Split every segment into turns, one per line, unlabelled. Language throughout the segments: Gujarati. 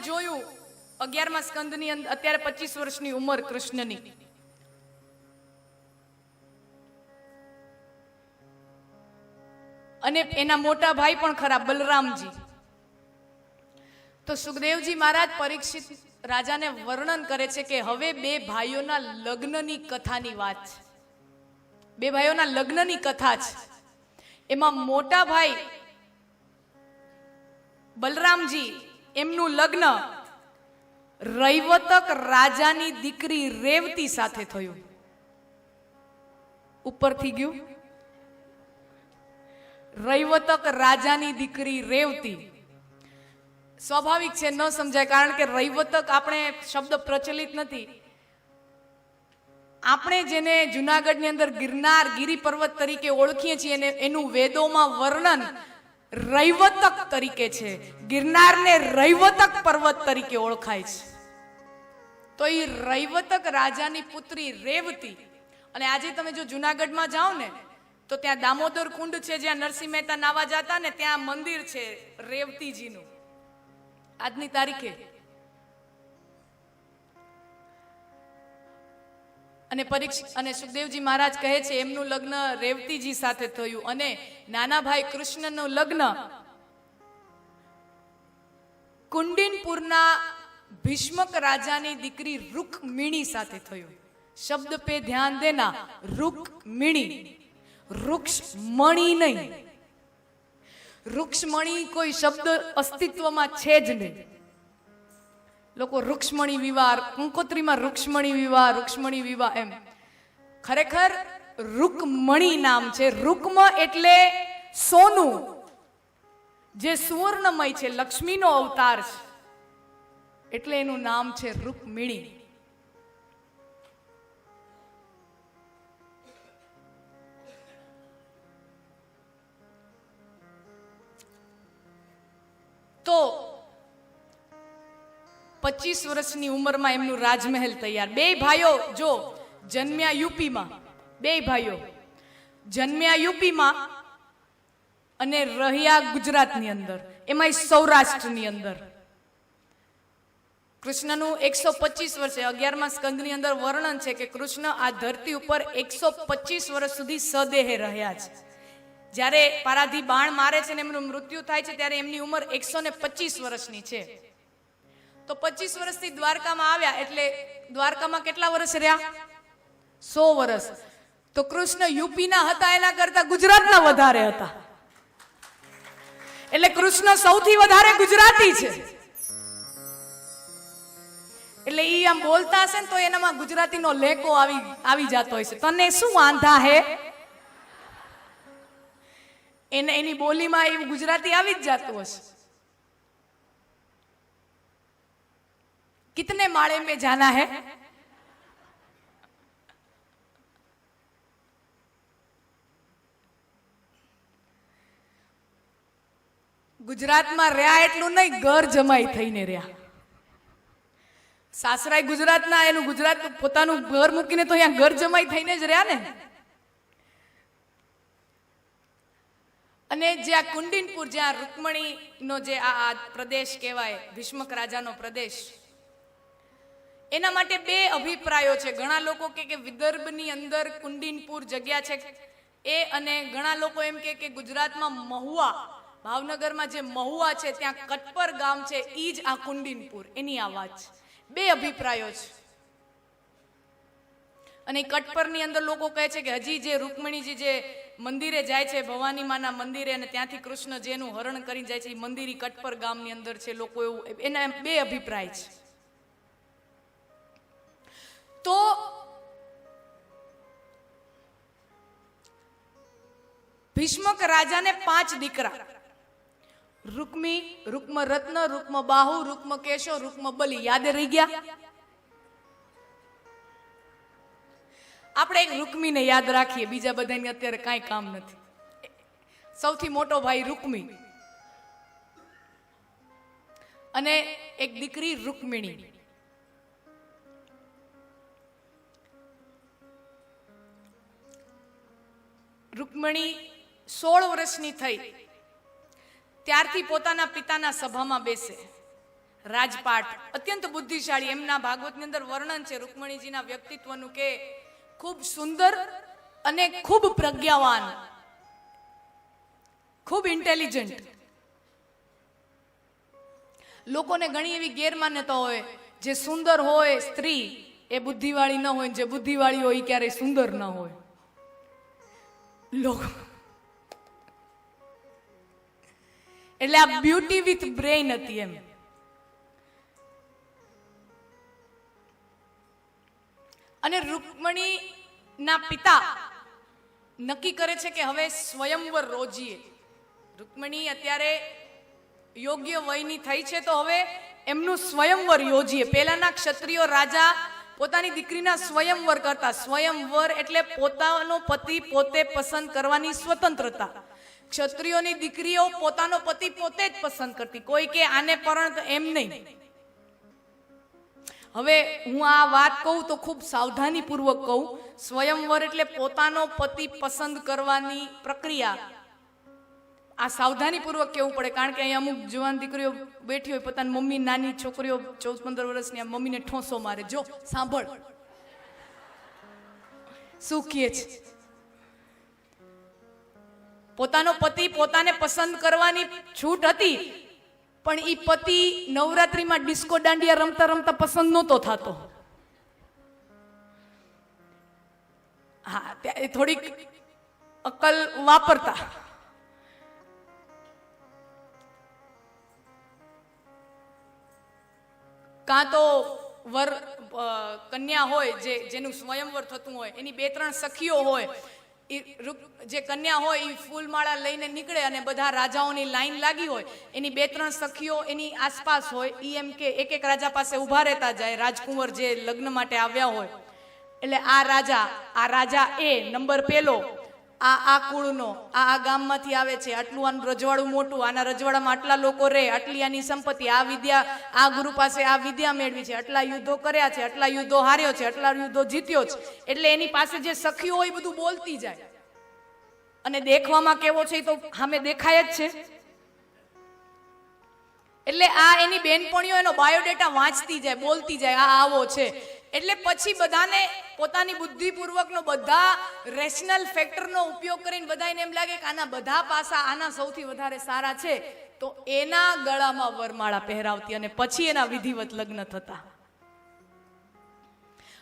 જોયું 11મા સ્કંદની અંદર, અત્યારે 25 વર્ષની ઉંમર કૃષ્ણની. અને એના મોટા ભાઈ પણ ખરા બલરામજી. તો સુખદેવજી મહારાજ પરીક્ષિત રાજાને વર્ણન કરે છે કે હવે બે ભાઈઓના લગ્નની કથાની વાત છે. બે ભાઈઓના લગ્નની કથા છે. એમાં મોટા ભાઈ બલરામજી એમનું લગ્ન રૈવતક રાજાની દીકરી રેવતી સાથે થયું. ઉપરથી ગયું. રૈવતક રાજાની દીકરી રેવતી. સ્વાભાવિક છે, ન સમજાય, કારણ કે રૈવતક આપણે શબ્દ પ્રચલિત નથી. આપણે જેને જુનાગઢની અંદર ગિરનાર ગિરી પર્વત તરીકે ઓળખીએ છીએ એનું વેદોમાં વર્ણન રૈવતક તરીકે છે. ગિરનારને રૈવતક પર્વત તરીકે ઓળખાય છે. તો એ રૈવતક રાજાની પુત્રી રેવતી. અને આજે તમે જો જુનાગઢમાં જાઓ ને તો ત્યાં દામોદર કુંડ છે, જ્યાં નરસિંહ મહેતા નાવા જતા ને, ત્યાં મંદિર છે રેવતીજીનું આજની તારીખે. અને અને સુખદેવજી મહારાજ કહે છે એમનું લગ્ન રેવતીજી સાથે થયું. અને નાના ભાઈ કૃષ્ણનું લગ્ન કુંડિનપુરના ભીષ્મક રાજાની દીકરી રૂકમિણી સાથે થયું. શબ્દ पे ध्यान देना, રૂકમિણી, વૃક્ષમણી નહીં. વૃક્ષમણી કોઈ શબ્દ અસ્તિત્વમાં છે જ નહીં. લોકો રૂક્ષ્મણી વિવાહ, કંકોત્રીમાં રૂક્ષ્મણી વિવાહ એમ. ખરેખર રૂકમણી નામ છે. રૂકમ એટલે સોનું, જે સુવર્ણમય છે, લક્ષ્મીનો અવતાર છે, એટલે એનું નામ છે રૂકમિણી. તો 25 વર્ષની ઉંમરમાં એમનું રાજમહેલ તૈયાર. બે ભાઈઓ જો જન્મ્યા યુપીમાં, બે ભાઈઓ જન્મ્યા યુપીમાં અને રહ્યા ગુજરાતની અંદર, એમાં સૌરાષ્ટ્રની અંદર. કૃષ્ણનું 125 વર્ષે 11મા સ્કંદની અંદર વર્ણન છે કે કૃષ્ણ આ ધરતી ઉપર 125 વર્ષ સુધી સદેહે રહ્યા છે. જ્યારે પારાધી બાણ મારે છે ને એમનું મૃત્યુ થાય છે ત્યારે એમની ઉંમર 125 વર્ષની છે. તો 25 વર્ષથી દ્વારકામાં આવ્યા, એટલે દ્વારકામાં કેટલા વર્ષ રહ્યા? 100 વર્ષ. તો કૃષ્ણ યુપીના હતા એના કરતા ગુજરાતના વધારે હતા. એટલે કૃષ્ણ સૌથી વધારે ગુજરાતી છે. એટલે ઈ આમ બોલતા હશે ને તો એનામાં ગુજરાતીનો લેકો આવી જતો હોય છે. તને શું વાંધા હે, એની બોલીમાં એવું ગુજરાતી આવી જ જાતું હશે. कितने माले में जाना है? ગુજરાતમાં રહ્યા એટલું નહીં, ઘર જમાઈ થઈને રહ્યા. સાસરાય ગુજરાતના, એનું ગુજરાત પોતાનું ઘર મૂકીને તો અહીંયા ઘર જમાઈ થઈને જ રહ્યા ને. અને જે આ કુંડિનપુર, જ્યાં રૂકમણીનો જે આ પ્રદેશ કહેવાય, ભીષ્મક રાજાનો પ્રદેશ, એના માટે બે અભિપ્રાયો છે. ઘણા લોકો કે વિદર્ભની અંદર કુંડિનપુર જગ્યા છે એ, અને ઘણા લોકો એમ કે ગુજરાતમાં મહુવા, ભાવનગરમાં જે મહુવા છે ત્યાં કટપર ગામ છે, ઈ જ આ કુંડિનપુર, એની આ વાત છે. બે અભિપ્રાયો છે. અને કટપરની અંદર લોકો કહે છે કે હજી જે રૂકમણીજી જે મંદિરે જાય છે, ભવાની માના મંદિરે, અને ત્યાંથી કૃષ્ણ જેનું હરણ કરી જાય છે, એ મંદિર કટપર ગામની અંદર છે. લોકો એવું, એના બે અભિપ્રાય છે. તો ભીષ્મક રાજાને 5 દીકરા, રૂકમી, રૂકમ રત્ન, રૂકમ બાહુ, રૂકમ કેશો, રૂકમ બલી. યાદ રહી ગયા? આપણે એક રૂકમીને યાદ રાખીએ, બીજા બધાને અત્યારે કાંઈ કામ નથી. સૌથી મોટો ભાઈ રૂકમી અને એક દીકરી રૂકમિણી. રૂકમિણી 16 વર્ષની થઈ ત્યારથી પોતાના પિતાના સભામાં બેસે. રાજપાટ, અત્યંત બુદ્ધિશાળી. એમના ભાગવતની અંદર વર્ણન છે રૂકમણીજીના વ્યક્તિત્વનું કે ખૂબ સુંદર અને ખૂબ પ્રજ્ઞાવાન, ખૂબ ઇન્ટેલિજન્ટ. લોકોને ઘણી એવી ગેરમાન્યતા હોય, જે સુંદર હોય સ્ત્રી એ બુદ્ધિવાળી ન હોય, જે બુદ્ધિવાળી હોય એ ક્યારેય સુંદર ન હોય. લોકો એટલે આ બ્યુટી વિથ બ્રેઇન હતી એમ. અને રૂકમણી ના પિતા નક્કી કરે છે કે હવે સ્વયંવર રોજીએ. રૂકમણી અત્યારે યોગ્ય વયની થઈ છે તો હવે એમનું સ્વયંવર યોજીએ. પહેલાના ક્ષત્રિયો રાજા પોતાની દીકરીના સ્વયંવર કરતા. સ્વયંવર એટલે પોતાનો પતિ પોતે પસંદ કરવાની સ્વતંત્રતા. ક્ષત્રિયોની દીકરીઓ પોતાનો પતિ પોતે જ પસંદ કરતી, કોઈ કે આને પરણત એમ નહીં. હવે હું આ વાત કહું તો ખૂબ સાવધાની પૂર્વક કહું. સ્વયંવર એટલે પોતાનો પતિ પસંદ કરવાની પ્રક્રિયા. આ સાવધાની પૂર્વક કહેવું પડે, કારણ કે અહીંયા અમુક જવાન દીકરીઓ બેઠી હોય, પોતાની મમ્મી, નાની છોકરીઓ 14-15 વર્ષની મમ્મીને ઠોંસો મારે. જો સાંભળ શું કહે છે. પોતાનો પતિ પોતાને પસંદ કરવાની છૂટ હતી, પણ ઈ પતિ નવરાત્રીમાં ડિસ્કો દાંડિયા રમતા રમતા પસંદ નહોતો થતો. હા, ત્યાં થોડીક અક્કલ વાપરતા. કાં તો વર કન્યા હોય જેનું સ્વયંવર થતું હોય, એની 2-3 સખીઓ હોય. જે કન્યા હોય એ ફૂલમાળા લઈને નીકળે અને બધા રાજાઓની લાઈન લાગી હોય, એની 2-3 સખીઓ એની આસપાસ હોય. એ એમ કે એક રાજા પાસે ઊભા રહેતા જાય, રાજકુંવર જે લગ્ન માટે આવ્યા હોય. એટલે આ રાજા એ નંબર પેલો, આ કુળનો, આ ગામમાંથી આવે છે, આટલું આનું રજવાડું મોટું, આના રજવાડામાં આટલા લોકો રહે, આટલી આની સંપત્તિ, આ વિદ્યા, આ ગુરુ પાસે આ વિદ્યા મેળવી છે, આટલા યુદ્ધો કર્યા છે, આટલા યુદ્ધો હાર્યો છે, આટલા યુદ્ધો જીત્યો છે. એટલે એની પાસે જે સખીઓ હોય બધું બોલતી જાય. અને દેખવામાં કેવો છે તો સામે દેખાય જ છે. એટલે આ એની બેનપણીઓ એનો બાયોડેટા વાંચતી જાય, બોલતી જાય, આ આવો છે. એટલે પછી બધાને પોતાની બુદ્ધિપૂર્વકનો બધા રેશનલ ફેક્ટરનો ઉપયોગ કરીને બધાને એમ લાગે કે આના બધા પાસા આના સૌથી વધારે સારા છે, તો એના ગળામાં વરમાળા પહેરાવતી અને પછી એના વિધિવત લગ્ન થતા.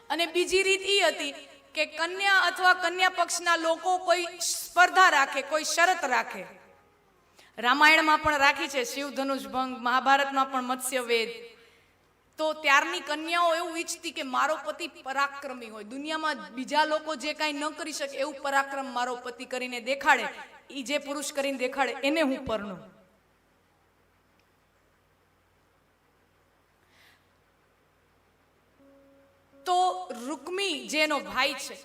અને બીજી રીત એ હતી કે કન્યા અથવા કન્યા પક્ષના લોકો કોઈ સ્પર્ધા રાખે, કોઈ શરત રાખે. રામાયણમાં પણ રાખી છે, શિવધનુષ ભંગ, મહાભારતમાં પણ મત્સ્યવેદ. તો ત્યારની કન્યાઓ એવું ઈચ્છતી કે મારો પતિ પરાક્રમી હોય, દુનિયામાં બીજા લોકો જે કાંઈ ન કરી શકે એવું પરાક્રમ મારો પતિ કરીને દેખાડે, એ જે પુરુષ કરીને દેખાડે એને હું પરણું. તો રૂકમી જે એનો ભાઈ છે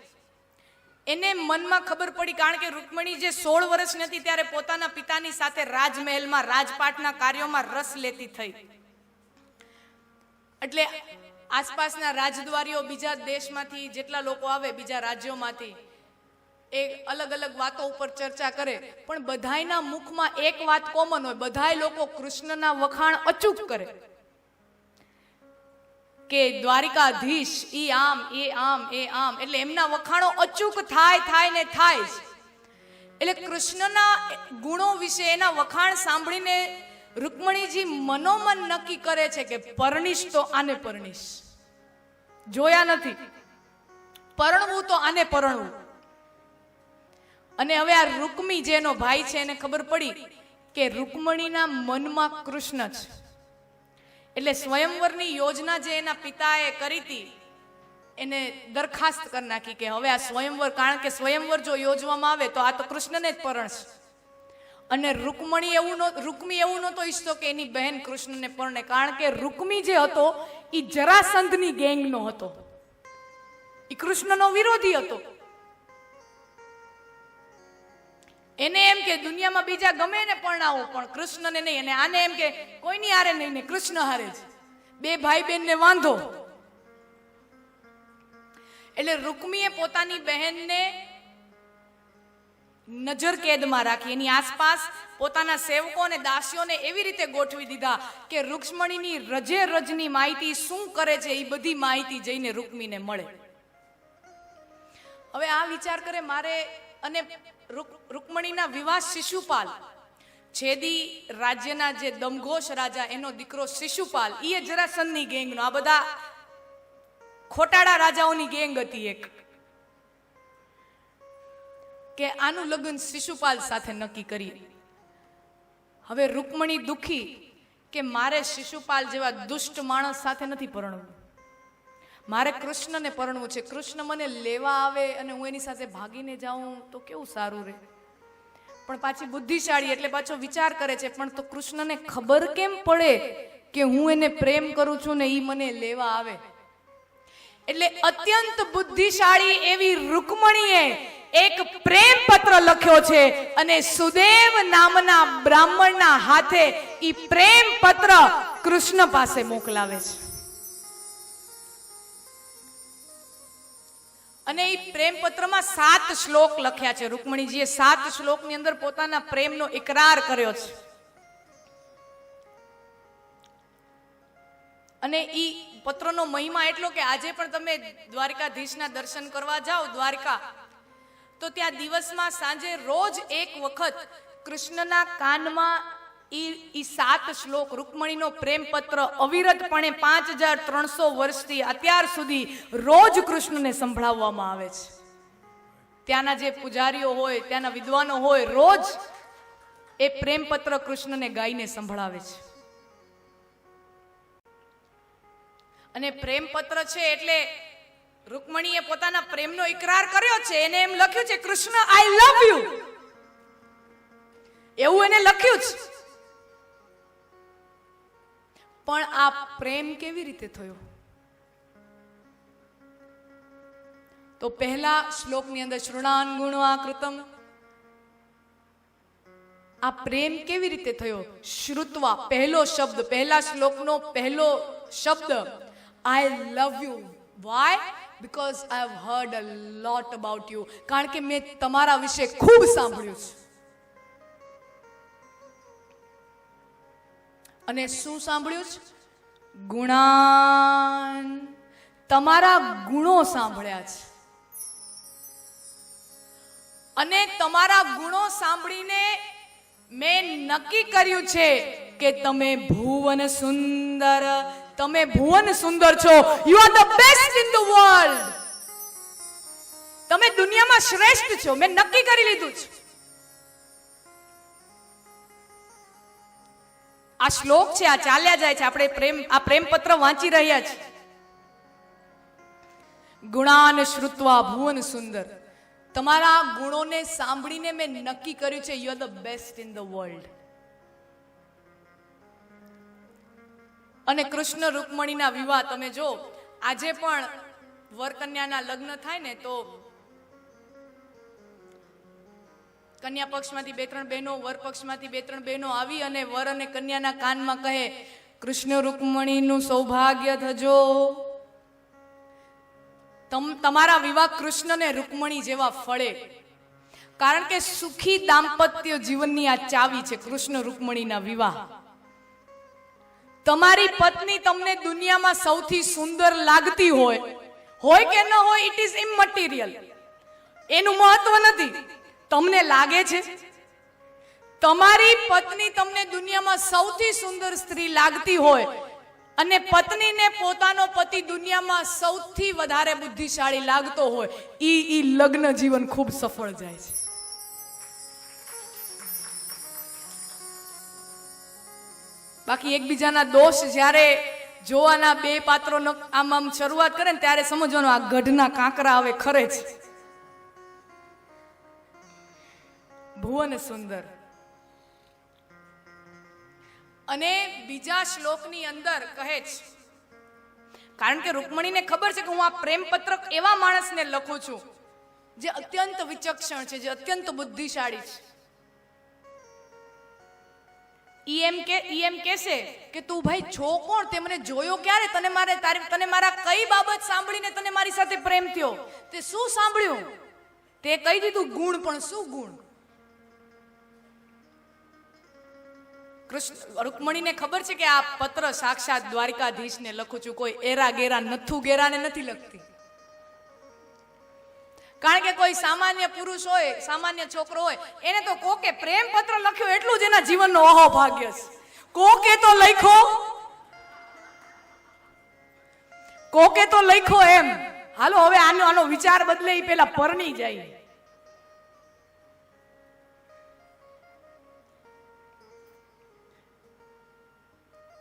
એને મનમાં ખબર પડી, કારણ કે રૂકમણી જે 16 વર્ષની હતી ત્યારે પોતાના પિતાની સાથે રાજમહેલમાં રાજપાટના કાર્યોમાં રસ લેતી થઈ. એટલે આસપાસના રાજદ્વારીઓ, બીજા દેશમાંથી જેટલા લોકો આવે, બીજા રાજ્યોમાંથી, એ અલગ અલગ વાતો ઉપર ચર્ચા કરે, પણ બધાયના મુખમાં એક વાત કોમન હોય, બધાય લોકો કૃષ્ણના વખાણ અચૂક કરે કે દ્વારિકાધીશ ઈ આમ, એ આમ, એ આમ. એટલે એમના વખાણો અચૂક થાય ને થાય જ. એટલે કૃષ્ણના ગુણો વિશે એના વખાણ સાંભળીને રૂકમણીજી મનોમન નક્કી કરે છે કે પરણીશ તો આને પરણીશ. જોયા નથી, પરણવું તો આને પરણવું. અને હવે આ રૂકમી જેનો ભાઈ છે એને ખબર પડી કે રૂકમણીના મનમાં કૃષ્ણ છે. એટલે સ્વયંવરની યોજના જે એના પિતાએ કરી હતી એને દરખાસ્ત કરી નાખી કે હવે આ સ્વયંવર, કારણ કે સ્વયંવર જો યોજવામાં આવે તો આ તો કૃષ્ણને જ પરણશે. અને રૂકમી એવું નહોતો ઈચ્છતો કે એની બહેન કૃષ્ણને પરણે, કારણ કે રૂકમી જે હતો એ જરાસંધની ગેંગનો હતો, એ કૃષ્ણનો વિરોધી હતો. એને એમ કે દુનિયામાં બીજા ગમે ને પરણાવું પણ કૃષ્ણને નહીં. અને આને એમ કે કોઈની હારે નહીં ને કૃષ્ણ હારે જ, બે ભાઈ બહેનને વાંધો. એટલે રૂકમીએ પોતાની બહેનને નજરકેદમાં રાખી, એની આસપાસ પોતાના સેવકો અને દાસીઓને એવી રીતે ગોઠવી દીધા કે રૂક્ષ્મણીની રજે રજની માહિતી શું કરે છે એ બધી માહિતી જઈને રૂક્મીને મળે. હવે આ વિચાર કરે મારે, અને રૂક્મણીના વિવાહ શિશુપાલ, છેદી રાજ્યના જે દમઘોષ રાજા એનો દીકરો શિશુપાલ, એ જરાસંધની ગેંગનો, આ બધા ખોટાડા રાજાઓની ગેંગ હતી એક, કે આનું લગ્ન શિશુપાલ સાથે નક્કી કરીએ. હવે રૂક્મણી દુખી કે મારે શિશુપાલ જેવા દુષ્ટ માણસ સાથે નથી પરણવું, મારે કૃષ્ણને પરણવું છે. કૃષ્ણ મને લેવા આવે અને હું એની સાથે ભાગીને જાઉં તો કેવું સારું રહે. પણ પાછી બુદ્ધિશાળી એટલે પાછો વિચાર કરે છે, પણ તો કૃષ્ણને ખબર કેમ પડે કે હું એને પ્રેમ કરું છું ને ઈ મને લેવા આવે. એટલે અત્યંત બુદ્ધિશાળી એવી રૂક્મણીએ એક પ્રેમ પત્ર લખ્યો છે અને સુદેવ નામના બ્રાહ્મણના હાથે ઈ પ્રેમ પત્ર કૃષ્ણ પાસે મોકલાવે છે. અને એ પ્રેમ પત્રમાં 7 શ્લોક લખ્યા છે. રૂક્મણીજીએ 7 શ્લોકની અંદર પોતાના પ્રેમનો ઇકરાર કર્યો છે. અને ઈ પત્રનો મહિમા એટલો કે આજે પણ તમે દ્વારકાધીશના દર્શન કરવા જાઓ દ્વારકા, તો ત્યાં દિવસમાં સાંજે રોજ એક વખત કૃષ્ણના કાનમાં ઈ 7 શ્લોક રૂક્મણીનો પ્રેમ પત્ર અવિરતપણે 5300 વર્ષથી અત્યાર સુધી રોજ કૃષ્ણને સંભળાવવામાં આવે છે. ત્યાંના જે પૂજારીઓ હોય, ત્યાંના વિદ્વાનો હોય, રોજ એ પ્રેમ પત્ર કૃષ્ણને ગાઈને સંભળાવે છે. અને પ્રેમ પત્ર છે એટલે રૂક્મણીએ પોતાના પ્રેમનો ઇકરાર કર્યો છે. એને એમ લખ્યું છે કૃષ્ણ આઈ લવ યુ, એવું એને લખ્યું છે. પણ આ પ્રેમ કેવી રીતે થયો? તો પહેલા શ્લોકની અંદર શૃણાન ગુણવા કૃતમ, આ પ્રેમ કેવી રીતે થયો? શ્રુત્વા, પહેલો શબ્દ, પહેલા શ્લોકનો પહેલો શબ્દ I love you. Why? Because I have heard a lot about you. કારણ કે મેં તમારા વિશે ખૂબ સાંભળ્યું છે. અને શું સાંભળ્યું છે? ગુણાન, તમારા ગુણો સાંભળ્યા છે. અને તમારા ગુણો સાંભળીને મેં નક્કી કર્યું છે કે તમે ભુવન સુંદર, તમે ભુવન સુંદર છો. You are the best in the world. તમે દુનિયામાં શ્રેષ્ઠ છો, મેં નક્કી કરી લીધું છે. આ શ્લોક છે, આ ચાલ્યા જાય છે. આપણે આ પ્રેમ પત્ર વાંચી રહ્યા છીએ. ગુણાન શ્રુત્વા ભુવન સુંદર, તમારા ગુણોને સાંભળીને મેં નક્કી કર્યું છે you are the best in the world. અને કૃષ્ણ રૂક્મણીના વિવાહ તમે જો, આજે પણ વર કન્યાના લગ્ન થાય ને તો કન્યા પક્ષમાંથી 2-3 બહેનો, વર પક્ષમાંથી 2-3 બહેનો આવી અને વર અને કન્યાના કાનમાં કહે કૃષ્ણ રૂક્મણીનું સૌભાગ્ય થજો, તમારા વિવાહ કૃષ્ણ ને રૂક્મણી જેવા ફળે. કારણ કે સુખી દાંપત્ય જીવનની આ ચાવી છે કૃષ્ણ રૂક્મણીના વિવાહ. તમારી પત્ની તમને દુનિયામાં સૌથી સુંદર લાગતી હોય કે ન હોય, ઇટ ઇઝ ઇમમટીરિયલ. એનું મહત્વ નથી. તમને લાગે છે તમારી પત્ની તમને દુનિયામાં સૌથી સુંદર સ્ત્રી લાગતી હોય અને પત્નીને પોતાનો પતિ દુનિયામાં સૌથી વધારે બુદ્ધિશાળી લાગતો હોય, ઈ લગ્ન જીવન ખૂબ સફળ જાય છે. બાકી એકબીજાના દોષ જ્યારે જોવાના બે પાત્રો આમ શરૂઆત કરે ને ત્યારે સમજવાનું આ ગઢના કાંકરા હવે ખરે છે. ભુવન સુંદર. અને બીજા શ્લોકની અંદર કહે છે, કારણ કે રૂક્મણીને ખબર છે કે હું આ પ્રેમ પત્ર એવા માણસને લખું છું જે અત્યંત વિચક્ષણ છે, જે અત્યંત બુદ્ધિશાળી છે. ઈ એમ કહેશે કે તું ભાઈ છો કોણ, તે મને જોયો ક્યારે, તને મારા કઈ બાબત સાંભળીને તને મારી સાથે પ્રેમ થયો, તે શું સાંભળ્યું? તે કહી દીધું ગુણ, પણ શું ગુણ? કૃષ્ણ રૂકમણીને ખબર છે કે આ પત્ર સાક્ષાત દ્વારિકાધીશને લખું છું, કોઈ એરા ગેરા નથુ ગેરાને નથી લખતી. કારણ કે કોઈ સામાન્ય પુરુષ હોય, સામાન્ય છોકરો હોય, એને તો કોકે પ્રેમ પત્ર લખ્યો એટલું જ એના જીવનનો અહોભાગ્ય છે. કોકે તો લખ્યો એમ. હાલો હવે આનો વિચાર બદલે ઈ પેલા પરણી જાય.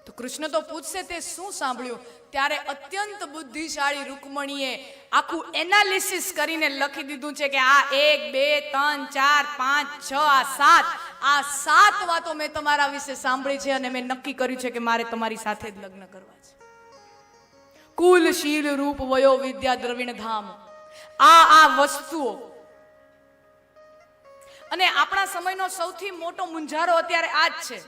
તો કૃષ્ણ તો પૂછશે તે શું સાંભળ્યું. ત્યારે અત્યંત બુદ્ધિશાળી રૂકમણીએ આખું એનાલિસિસ કરીને લખી દીધું છે કે આ 1 2 3 4 5 6 આ 7 વાતો મેં તમારા વિશે સાંભળી છે અને મેં નક્કી કર્યું છે કે મારે તમારી સાથે જ લગ્ન કરવા છે. કુલ શીલ રૂપ વયો વિદ્યા દ્રવિણ ધામ, આ વસ્તુઓ. અને આપણા સમયનો સૌથી મોટો મુંજારો અત્યારે આ જ છે,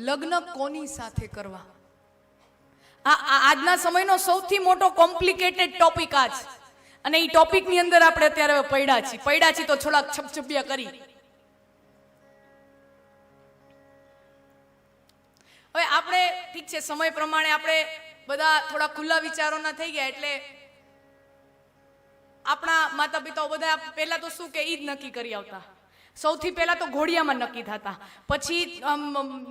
લગ્ન કોની સાથે કરવા. આજના સમયનો સૌથી મોટો કોમ્પ્લિકેટેડ ટોપિક આ છે. અને એ ટોપિકની અંદર આપણે અત્યારે પડ્યા છીએ તો થોડાક છપછપિયા કરી. હવે આપણે ઠીક છે, સમય પ્રમાણે આપણે બધા થોડા ખુલ્લા વિચારોના થઈ ગયા, એટલે આપણા માતા પિતાઓ બધા પહેલા તો શું કે ઈ જ નક્કી કરી આવતા. સૌથી પહેલા તો ઘોડિયામાં નક્કી થતા, પછી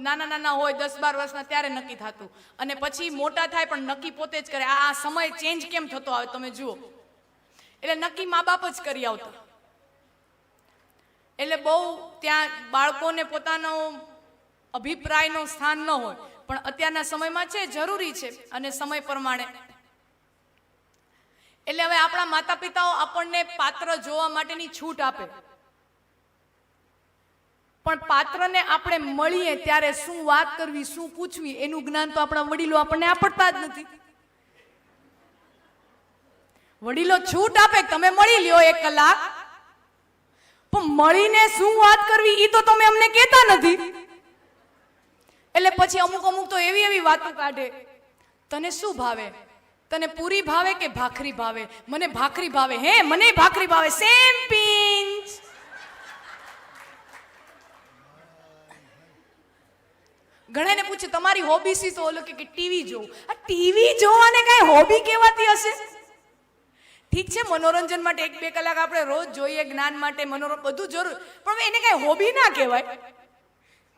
નાના હોય 10-12 વર્ષના ત્યારે નક્કી થતું, અને પછી મોટા થાય પણ નક્કી પોતે જ કરે. આ સમય ચેન્જ કેમ થતો આવે તમે જુઓ. એટલે નક્કી મા બાપ જ કરી આવતા. એટલે બહુ ત્યાં બાળકોને પોતાનો અભિપ્રાયનો સ્થાન ન હોય, પણ અત્યારના સમયમાં છે, જરૂરી છે અને સમય પ્રમાણે. એટલે હવે આપણા માતા પિતાઓ આપણને પાત્ર જોવા માટેની છૂટ આપે, પણ પાત્રને આપણે મળીએ ત્યારે શું વાત કરવી, શું પૂછવી, એનું જ્ઞાન તો આપણા વડીલો આપણને આપતા જ નથી. વડીલો છૂટ આપે, તમે મળી લ્યો 1 કલાક, પણ મળીને શું વાત કરવી એ તો તમે અમને કહેતા નથી. એટલે પછી અમુક તો એવી વાતો કાઢે, તને શું ભાવે, તને પૂરી ભાવે કે ભાખરી ભાવે? મને ભાખરી ભાવે. હે, મને ભાખરી ભાવે. Same pinch. ઘણાને પૂછે તમારી હોબી શી, તો ઓલો કે ટીવી જોવું. આ ટીવી જોવાને કઈ હોબી કહેવાતી હશે? ઠીક છે, મનોરંજન માટે 1-2 કલાક આપણે રોજ જોઈએ, જ્ઞાન માટે મનોરંજન બધું જરૂર, પણ એને કઈ હોબી ના કહેવાય.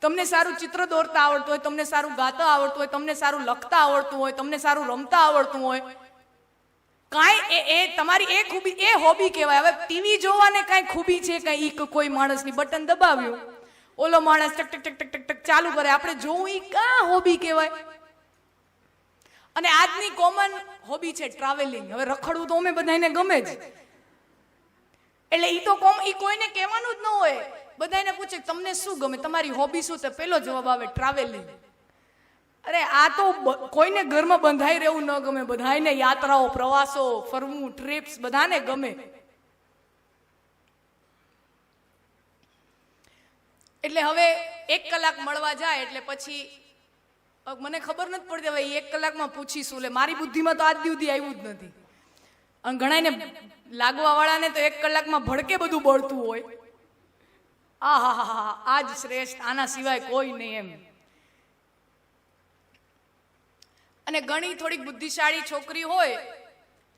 તમને સારું ચિત્ર દોરતા આવડતું હોય, તમને સારું ગાતા આવડતું હોય, તમને સારું લખતા આવડતું હોય, તમને સારું રમતા આવડતું હોય, કાંઈ એ તમારી એ ખૂબી, એ હોબી કહેવાય. હવે ટીવી જોવાને કાંઈ ખૂબી છે કઈ? કોઈ માણસની બટન દબાવ્યું, ઓલો માણસ ટક ટક ટક ટક ટક ચાલુ કરે, આપણે જોવું, ઈ કાં હોબી કહેવાય? અને આજની કોમન હોબી છે ટ્રાવેલિંગ. હવે રખડવું તો અમે બધાને ગમે જ, એટલે ઈ તો ઈ કોઈને કહેવાનું જ ન હોય. બધાને પૂછે તમને શું ગમે, તમારી હોબી શું? તો પેલો જવાબ આવે ટ્રાવેલિંગ. અરે આ તો કોઈને ઘરમાં બંધાઈ રહેવું ન ગમે, બધાને યાત્રાઓ, પ્રવાસો, ફરવું, ટ્રીપ્સ બધાને ગમે. એટલે હવે 1 કલાક મળવા જાય એટલે પછી મને ખબર નથી પડતી હવે 1 કલાકમાં પૂછીશું. લે મારી બુદ્ધિમાં તો આજ સુધી આવ્યું જ નથી. અને ઘણાને લાગવા વાળાને તો 1 કલાકમાં ભડકે બધું બળતું હોય. આજ શ્રેષ્ઠ, આના સિવાય કોઈ નહીં એમ. અને ઘણી થોડીક બુદ્ધિશાળી છોકરી હોય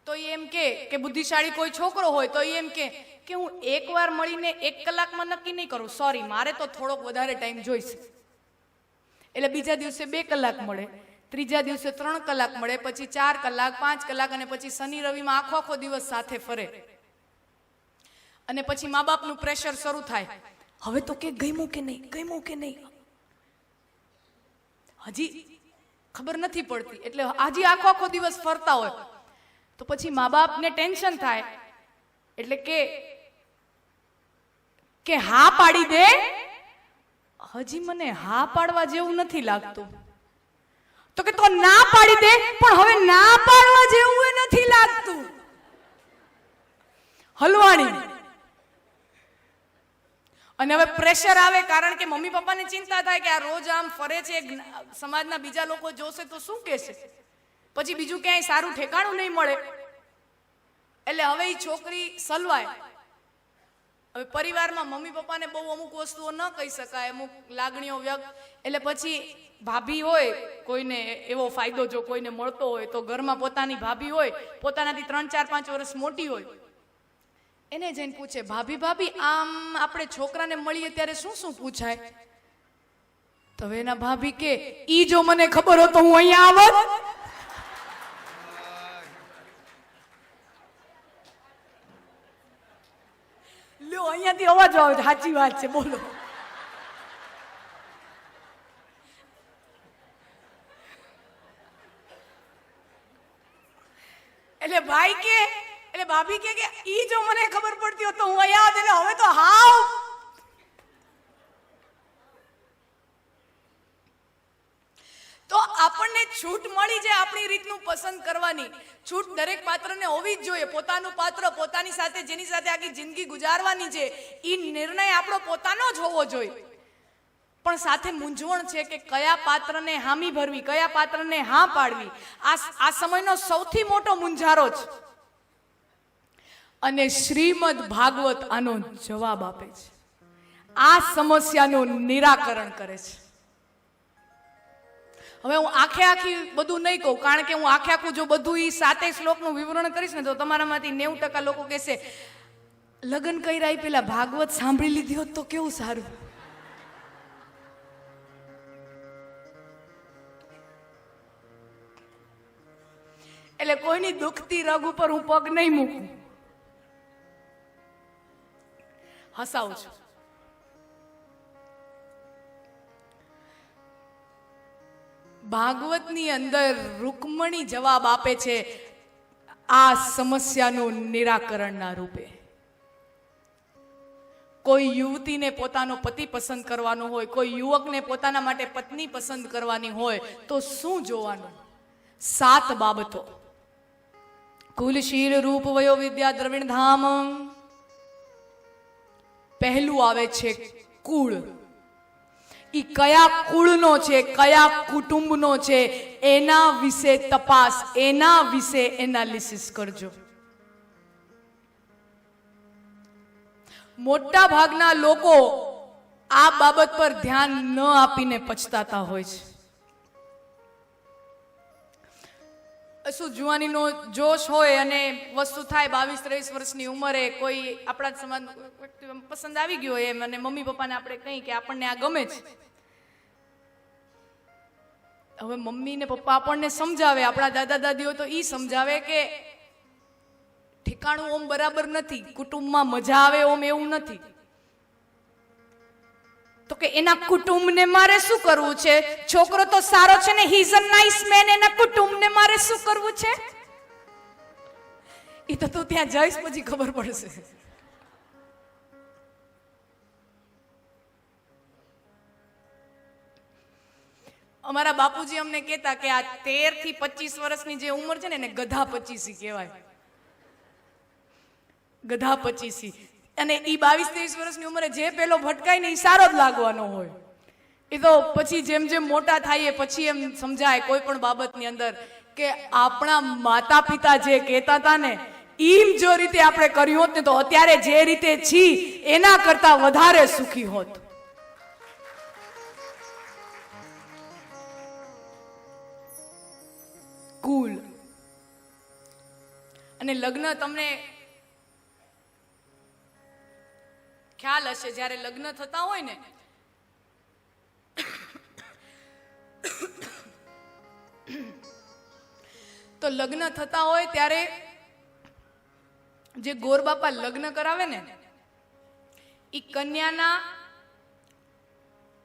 તો એમ કે બુદ્ધિશાળી કોઈ છોકરો હોય તો એમ કે હું એકવાર મળીને 1 કલાકમાં નક્કી નહીં કરું, સોરી મારે તો થોડોક વધારે ટાઈમ જોઈશે. એટલે બીજા દિવસે 2 કલાક મળે, ત્રીજા દિવસે 3 કલાક મળે, પછી 4 કલાક, 5 કલાક, અને પછી શનિ રવિમાં આખો દિવસ સાથે ફરે. અને પછી મા બાપનું પ્રેશર શરૂ થાય, હવે તો કે ગમ્યું કે નહીં. હજી ખબર નથી પડતી, એટલે હજી આખો દિવસ ફરતા હોય તો પછી મા બાપને ટેન્શન થાય. એટલે કે હા પાડી દે. હજી મને હા પાડવા જેવું નથી લાગતું. તો કે તો ના પાડી દે, પણ હવે ના પાડવા જેવું નથી લાગતું. હલવાણી. અને હવે પ્રેશર આવે, કારણ કે મમ્મી પપ્પાને ચિંતા થાય કે આ રોજ આમ ફરે છે, સમાજના બીજા લોકો જોશે તો શું કહેશે, પછી બીજું ક્યાંય સારું ઠેકાણું નહીં મળે. એટલે હવે એ છોકરી સલવાય. હવે પરિવારમાં મમ્મી પપ્પાને બહુ અમુક વસ્તુઓ ન કહી શકાય, અમુક લાગણીઓ વ્યક્ત, એટલે પછી ભાભી હોય, કોઈને એવો ફાયદો જો કોઈને મળતો હોય તો ઘરમાં પોતાની ભાભી હોય, પોતાનાથી 3, 4, 5 વર્ષ મોટી હોય, એને જઈને પૂછે, ભાભી ભાભી આમ આપણે છોકરાને મળીએ ત્યારે શું શું પૂછાય? તો એના ભાભી કે, ઈ જો મને ખબર હોત તો હું અહીંયા આવત. લ્યો, અહીંયાથી અવાજ આવે છે, સાચી વાત છે, બોલો. એટલે ભાઈ કે, એટલે ભાભી કે ઈ જો મને ખબર પડતી હોત તો હું અહીંયા આવત. એટલે હવે તો હાવ તો આપણને છૂટ મળી જાય આપણી રીતનું પસંદ કરવાની. છૂટ દરેક પાત્રને હોવી જ જોઈએ. પોતાનું પાત્ર, પોતાની સાથે જેની સાથે આખી જિંદગી ગુજારવાની છે, એ નિર્ણય આપણો પોતાનો જ હોવો જોઈએ. પણ સાથે મૂંઝવણ છે કે કયા પાત્રને હામી ભરવી, કયા પાત્રને હા પાડવી. આ સમયનો સૌથી મોટો મૂંઝારો છે. અને શ્રીમદ ભાગવત આનો જવાબ આપે છે, આ સમસ્યાનું નિરાકરણ કરે છે. હવે હું આખી બધું નહીં કહું, કારણ કે હું આખું જો બધું ઈ 7 શ્લોકનું વિવરણ કરીશ ને તો તમારામાંથી 90% લોકો કહેશે લગ્ન કર્યા પેલા ભાગવત સાંભળી લીધી હોત તો કેવું સારું. એટલે કોઈની દુખતી રગ ઉપર હું પગ નહીં મૂકું, હસાવું છું. ભાગવતની અંદર રૂકમણી જવાબ આપે છે આ સમસ્યાનું નિરાકરણના રૂપે. કોઈ યુવતીને પોતાનો પતિ પસંદ કરવાનો હોય, કોઈ યુવકને પોતાના માટે પત્ની પસંદ કરવાની હોય તો શું જોવાનું? 7 બાબતો. કુલશીલ રૂપ વયો વિદ્યા દ્રવિણ ધામ. પહેલું આવે છે કુળ. ઈ કયા કુળનો છે, કયા કુટુંબનો છે, એના વિશે તપાસ, એના વિશે એનાલિસિસ કરજો. મોટા ભાગના લોકો આ બાબત પર ધ્યાન ન આપીને પછતાતા હોય છે. શું જુવાનીનો જોશ હોય અને વસ્તુ થાય 22-23 વર્ષની ઉંમરે કોઈ આપણા સમાજ પસંદ આવી ગયો હોય એમ, અને મમ્મી પપ્પાને આપણે કહી કે આપણને આ ગમે છે. હવે મમ્મી ને પપ્પા આપણને સમજાવે, આપણા દાદા દાદીઓ તો ઈ સમજાવે કે ઠેકાણું ઓમ બરાબર નથી, કુટુંબમાં મજા આવે ઓમ એવું નથી. તો કે એના કુટુંબને મારે શું કરવું છે? છોકરો તો સારો છે ને, he is a nice man, એના કુટુંબને મારે શું કરવું છે? એ તો તું ત્યાં જઈશ પછી ખબર પડશે. અમારા બાપુજી અમને કહેતા કે આ 13 થી 25 વર્ષની જે ઉંમર છે ને એને ગધા 25 કહેવાય. ગધા 25. અને ઈ 22-23 વર્ષની ઉંમરે જે પેલો ભટકાય ને એ સારો જ લાગવાનો હોય. એ તો પછી જેમ જેમ મોટા થાય પછી એમ સમજાય કોઈ પણ બાબતની અંદર કે આપણા માતા પિતા જે કહેતા હતા ને ઈમ જો રીતે આપણે કર્યું હોત ને તો અત્યારે જે રીતે છી એના કરતા વધારે સુખી હોત. કુલ. અને લગ્ન તમને ખ્યાલ હશે, જ્યારે લગ્ન થતા હોય ને તો લગ્ન થતા હોય ત્યારે જે ગોરબાપા લગ્ન કરાવે ને એ કન્યાના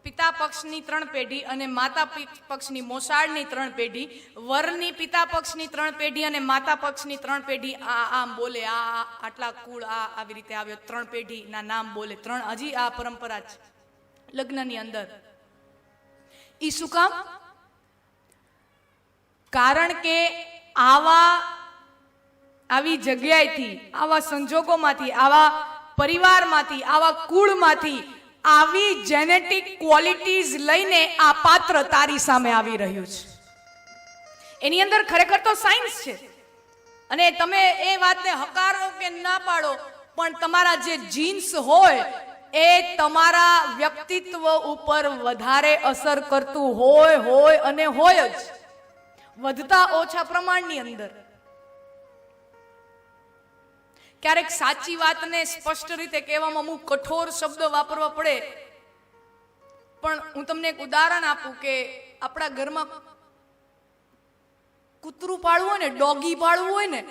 પિતા પક્ષની 3 પેઢી અને માતા પક્ષની મોસાળની 3 પેઢી, વરની પિતા પક્ષની 3 પેઢી અને માતા પક્ષની 3 પેઢી આમ બોલે, આ આટલા કુળ આવી રીતે આવ્યો, 3 પેઢીના નામ બોલે. 3 હજી આ પરંપરા છે લગ્નની અંદર. ઈ શું કામ? કારણ કે આવી જગ્યાએથી, આવા સંજોગોમાંથી, આવા પરિવારમાંથી, આવા કુળમાંથી આવી જેનેટિક ક્વોલિટીઝ લઈને આ પાત્ર તારી સામે આવી રહ્યું છે. એની અંદર ખરેખર તો સાયન્સ છે. અને તમે એ વાતને હકારો કે ના પાડો, પણ તમારા જે જીન્સ હોય એ તમારા વ્યક્તિત્વ ઉપર વધારે અસર કરતું હોય અને હોય જ, વધતા ઓછા પ્રમાણની અંદર. ક્યારેક સાચી વાતને સ્પષ્ટ રીતે કહેવામાં અમુક કઠોર શબ્દ વાપરવા પડે, પણ હું તમને એક ઉદાહરણ આપું કે આપણા ઘરમાં કૂતરું પાળવું હોય ને, ડોગી પાળવું હોય ને,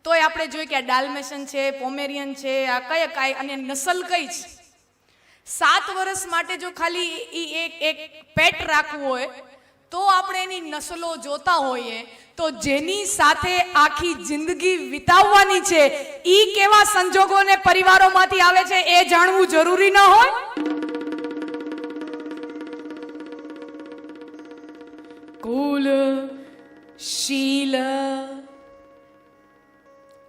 તોય આપણે જોઈએ કે આ ડાલ્મેશન છે, પોમેરિયન છે, આ કઈ અને નસલ કઈ છે. 7 વર્ષ માટે જો ખાલી એક પેટ રાખવું હોય તો આપણે એની નસલો જોતા હોઈએ, તો જેની સાથે આખી જિંદગી વિતાવવાની છે ઈ કેવા સંજોગો ને પરિવારોમાંથી આવે છે એ જાણવું જરૂરી ન હોય? કુલ, શીલ,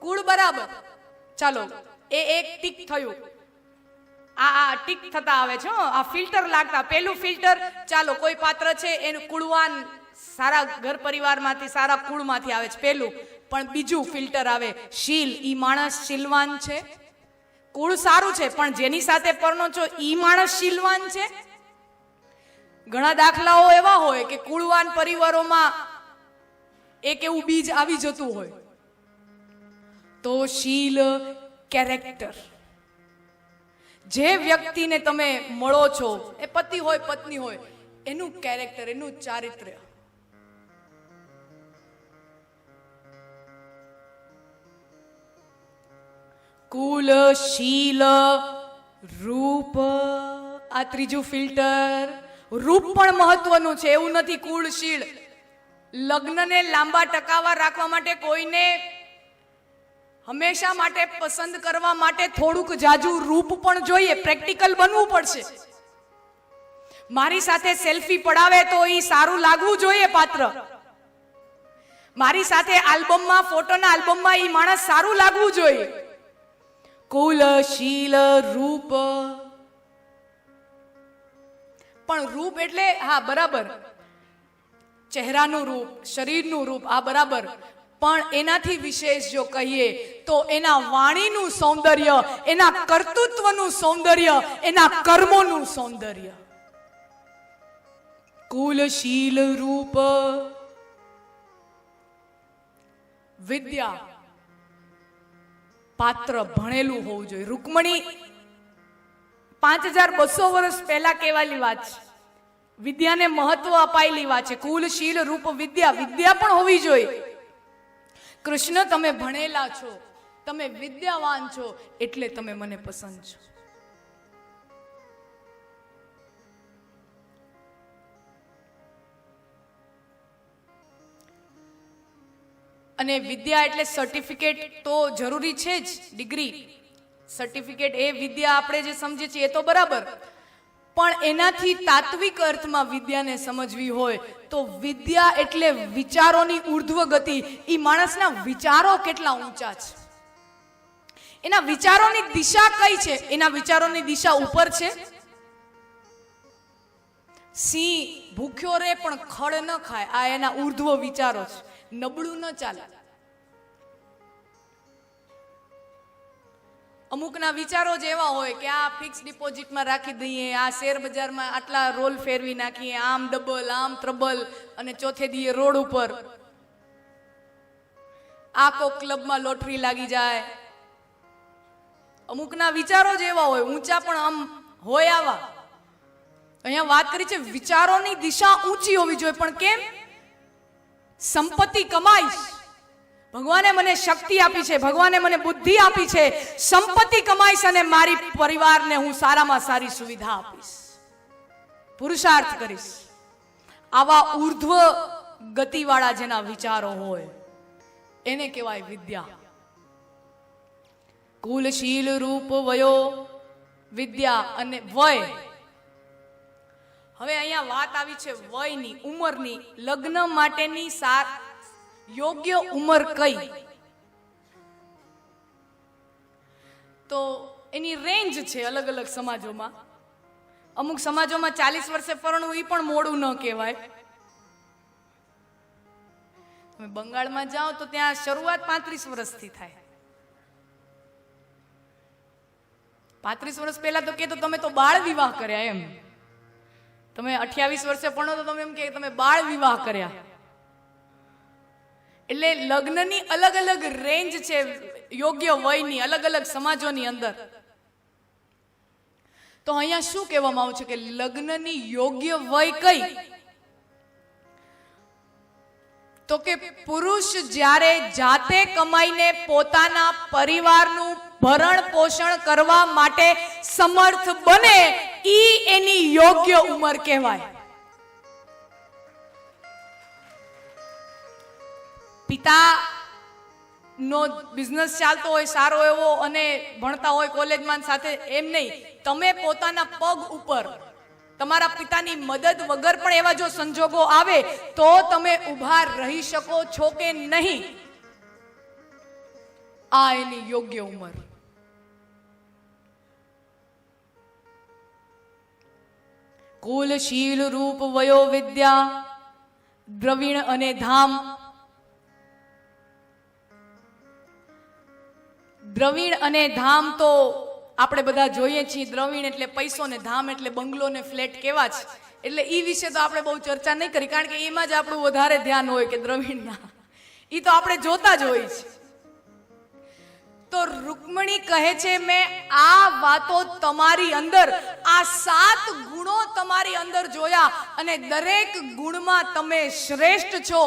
કુળ બરાબર, ચાલો એ એક ટીક થયું. આ ટીક થતા આવે છે, આ ફિલ્ટર લાગતા. પેલું ફિલ્ટર, ચાલો કોઈ પાત્ર છે એનું કુળવાન, સારા ઘર પરિવારમાંથી, સારા કુળમાંથી આવે છે પેલું. પણ બીજું ફિલ્ટર આવે શીલ, ઈ માણસ શીલવાન છે. કુળ સારું છે પણ જેની સાથે પરણો છો ઈ માણસ શીલવાન છે. ઘણા દાખલાઓ એવા હોય કે કુળવાન પરિવારોમાં એક એવું બીજ આવી જતું હોય. તો શીલ, કેરેક્ટર. જે વ્યક્તિને તમે મળો છો, એ પતિ હોય પત્ની હોય, એનું કેરેક્ટર, એનું ચારિત્ર્ય. કુલ, શીલ, રૂપ, આ ત્રીજું ફિલ્ટર. રૂપ પણ મહત્વનું છે, એવું નથી કુળ શીલ. લગ્નને લાંબા ટકાવા રાખવા માટે કોઈને હંમેશા માટે પસંદ કરવા માટે થોડુંક જાજુ રૂપ પણ જોઈએ, પ્રેક્ટિકલ બનવું પડશે. મારી સાથે સેલ્ફી પડાવે તો ઈ સારું લાગવું જોઈએ પાત્ર. મારી સાથે આલ્બમમાં, ફોટોના આલ્બમમાં ઈ માણસ સારું લાગવું જોઈએ. કુલ, શીલ, રૂપ. પણ રૂપ એટલે હા બરાબર, ચહેરાનું રૂપ, શરીરનું રૂપ, આ બરાબર. પણ એનાથી વિશેષ જો કહીએ તો એના વાણીનું સૌંદર્ય, એના કર્તૃત્વનું સૌંદર્ય, એના કર્મોનું સૌંદર્ય. કુલ, શીલ, રૂપ. વિદ્યા, પાત્ર ભણેલું હોવું જોઈએ. રૂકમણી 5200 વર્ષ પહેલા કહેવાયેલી વાત છે. વિદ્યાને મહત્વ અપાયેલી વાત છે. કુલ, શીલ, રૂપ, વિદ્યા. વિદ્યા પણ હોવી જોઈએ. કૃષ્ણ, તમે ભણેલા છો, તમે વિદ્યાવાન છો, એટલે તમે મને પસંદ છો. અને વિદ્યા એટલે સર્ટિફિકેટ તો જરૂરી છે જ, ડિગ્રી, સર્ટિફિકેટ, એ વિદ્યા આપણે જે સમજીએ છીએ એ તો બરાબર. પણ એનાથી તાત્વિક અર્થમાં વિદ્યાને સમજવી હોય તો વિદ્યા એટલે વિચારોની ઉર્ધ્વ ગતિ. ઈ માણસના વિચારો કેટલા ઊંચા છે, એના વિચારોની દિશા કઈ છે. એના વિચારોની દિશા ઉપર છે. સિંહ ભૂખ્યો રે પણ ખડ ન ખાય, આ એના ઉર્ધ્વ વિચારો છે. નબળું ન ચાલે. અમુકના વિચારો જ એવા હોય કે આ ફિક્સ ડિપોઝિટમાં રાખી દઈએ, આ શેર બજારમાં આટલા રોલ ફેરવી નાખીએ, આમ ડબલ, આમ ત્રબલ, અને ચોથે દીએ રોડ ઉપર આ કો ક્લબમાં લોટરી લાગી જાય. અમુકના વિચારો જ એવા હોય, ઊંચા પણ આમ હોય આવા. અહીંયા વાત કરી છે વિચારોની દિશા ઊંચી હોવી જોઈએ. પણ કેમ? સંપત્તિ કમાઈશ, ભગવાને મને શક્તિ આપી છે, ભગવાને મને બુદ્ધિ આપી છે, સંપત્તિ કમાઈશ અને મારી પરિવારને હું સારામાં સારી સુવિધા આપીશ, પુરુષાર્થ કરીશ. આવા ઉર્ધ્વ ગતિવાળા જેના વિચારો હોય એને કહેવાય વિદ્યા. કુલ, શીલ, રૂપ, વયો, વિદ્યા અને વય. હવે અહીંયા વાત આવી છે વયની, ઉંમરની. લગ્ન માટેની યોગ્ય ઉંમર કઈ? તો એની રેન્જ છે અલગ અલગ સમાજોમાં. અમુક સમાજોમાં 40 વર્ષે પરણવું એ પણ મોડું ન કહેવાય. તમે બંગાળમાં જાઓ તો ત્યાં શરૂઆત 35 વર્ષથી થાય. 35 વર્ષ પહેલા તો કે તો તમે તો બાળ વિવાહ કર્યા એમ. તમે 28 વર્ષે ભણો તો તમે એમ કે તમે બાળ વિવાહ કર્યા. એટલે લગ્નની અલગ અલગ રેન્જ છે, યોગ્ય વયની અલગ અલગ સમાજોની અંદર. તો અહીંયા શું કહેવામાં આવ્યું છે કે લગ્નની યોગ્ય વય કઈ? તો કે પુરુષ જ્યારે જાતે કમાઈને પોતાના પરિવારનું ભરણ પોષણ કરવા માટે સમર્થ બને, ઈ એની યોગ્ય ઉંમર કહેવાય. પિતા નો બિઝનેસ ચાલતો હોય સારો એવો અને ભણતા હોય કોલેજમાં સાથે, એમ નહીં, તમે પોતાના પગ ઉપર તમારા પિતાની મદદ વગર પણ એવા જો સંજોગો આવે તો તમે ઊભા રહી શકો છો કે નહીં, આ એની યોગ્ય ઉંમર. કુલ શીલ રૂપ વયો વિદ્યા દ્રવિણ અને ધામ. દ્રવિણ અને ધામ તો આપણે બધા જોઈએ છીએ. દ્રવિણ એટલે પૈસો ને ધામ એટલે બંગલો ને ફ્લેટ કેવા છે. એટલે ઈ વિશે તો આપણે બહુ ચર્ચા નહીં કરી, કારણ કે એમાં જ આપણું વધારે ધ્યાન હોય કે દ્રવિણના, ઈ તો આપણે જોતા જ હોય છે. તો રૂકમણી કહે છે મેં આ વાતો તમારી અંદર, આ 7 ગુણો તમારી અંદર જોયા અને દરેક ગુણમાં તમે શ્રેષ્ઠ છો,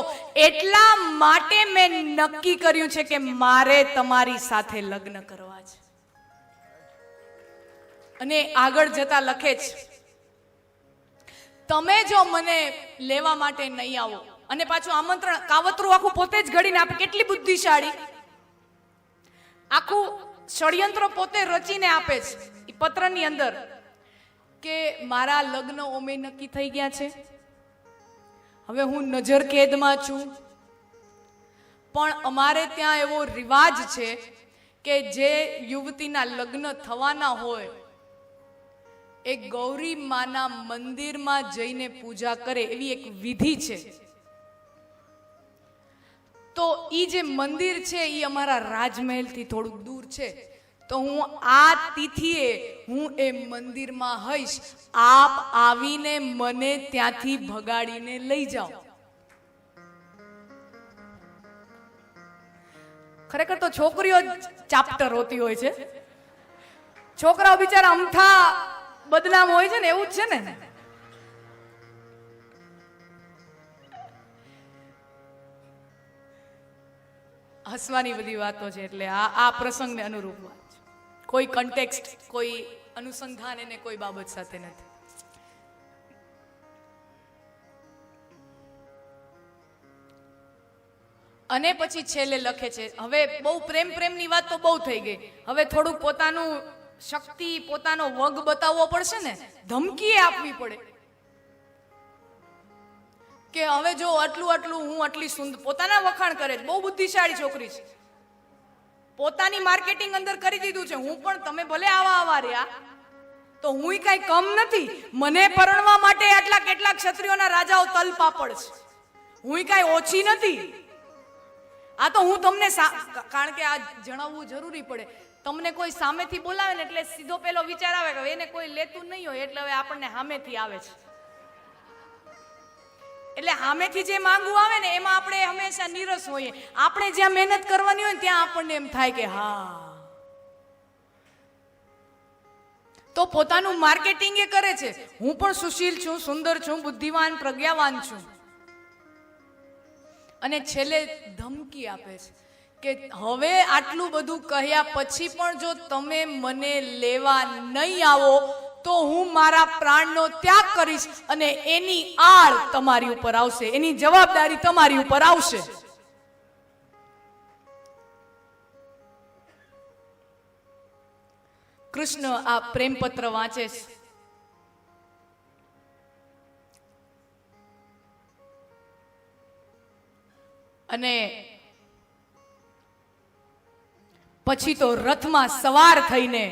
એટલા માટે મેં નક્કી કર્યું છે કે મારે તમારી સાથે લગ્ન કરવા છે. અને આગળ જતા લખે છે, તમે જો મને લેવા માટે નહીં આવો, અને પાછું આમંત્રણ કાવતરું આખું પોતે જ ઘડીને આપે. કેટલી બુદ્ધિશાળી, આખું ષડયંત્ર પોતે રચીને આપે છે એ પત્રની અંદર કે મારા લગ્ન ઓમે નક્કી થઈ ગયા છે, હવે હું નજર કેદમાં છું, પણ અમારે ત્યાં એવો રિવાજ છે કે જે યુવતીના લગ્ન થવાના હોય એ ગૌરી માના મંદિરમાં જઈને પૂજા કરે, એવી એક વિધિ છે. તો ઈ જે મંદિર છે ઈ અમારા રાજમહેલથી થોડુંક દૂર છે, તો હું આ તિથિએ હું એ મંદિરમાં હઈશ, આપ આવીને મને ત્યાંથી ભગાડીને લઈ જાઓ. ખરેખર તો છોકરીઓ ચાપ્ટર હોતી હોય છે, છોકરાઓ બિચારા અમથા બદનામ હોય છે ને, એવું જ છે ને. હસવાની બધી વાતો છે, એટલે આ પ્રસંગને અનુરૂપ વાત છે. કોઈ કન્ટેક્સ્ટ, કોઈ અનુસંધાન એને કોઈ બાબત સાથે નથી. અને પછી છેલ્લે લખે છે, હવે બહુ પ્રેમની વાત તો બહુ થઈ ગઈ, હવે થોડુંક પોતાનું શક્તિ, પોતાનો વગ બતાવવો પડશે ને, ધમકી આપવી પડે કે હવે જો આટલું હું આટલી સુંદર, પોતાના વખાણ કરે છે. બહુ બુદ્ધિશાળી છોકરી છે, પોતાની માર્કેટિંગ અંદર કરી દીધું છે. હું પણ, તમે ભલે આવા રહ્યા તો હું કઈ કમ નથી, મને પરણવા માટે આટલા કેટલાક ક્ષત્રિયોના રાજાઓ તલ પાપડ છે, હું કઈ ઓછી નથી. આ તો હું તમને, કારણ કે આ જણાવવું જરૂરી પડે, તમને કોઈ સામેથી બોલાવે ને એટલે સીધો પેલો વિચાર આવે કે એને કોઈ લેતું નહીં હોય, એટલે હવે આપણને સામેથી આવે છે. એટલે સામેથી જે માંગવું આવે ને એમાં આપણે હંમેશા નીરસ હોઈએ. આપણે જ્યાં મહેનત કરવાની હોય ને ત્યાં આપણને એમ થાય કે હા. તો પોતાનું માર્કેટિંગ એ કરે છે, હું પણ સુશીલ છું, સુંદર છું, બુદ્ધિવાન, પ્રજ્ઞાવાન છું. અને છેલ્લે ધમકી આપે છે કે હવે આટલું બધું કહ્યા પછી પણ જો તમે મને લેવા નહીં આવો તો હું મારા પ્રાણનો ત્યાગ કરીશ અને એની આળ તમારી ઉપર આવશે, એની જવાબદારી તમારી ઉપર આવશે. કૃષ્ણ આ પ્રેમપત્ર વાંચે છે. અને પછી તો રથમાં સવાર થઈને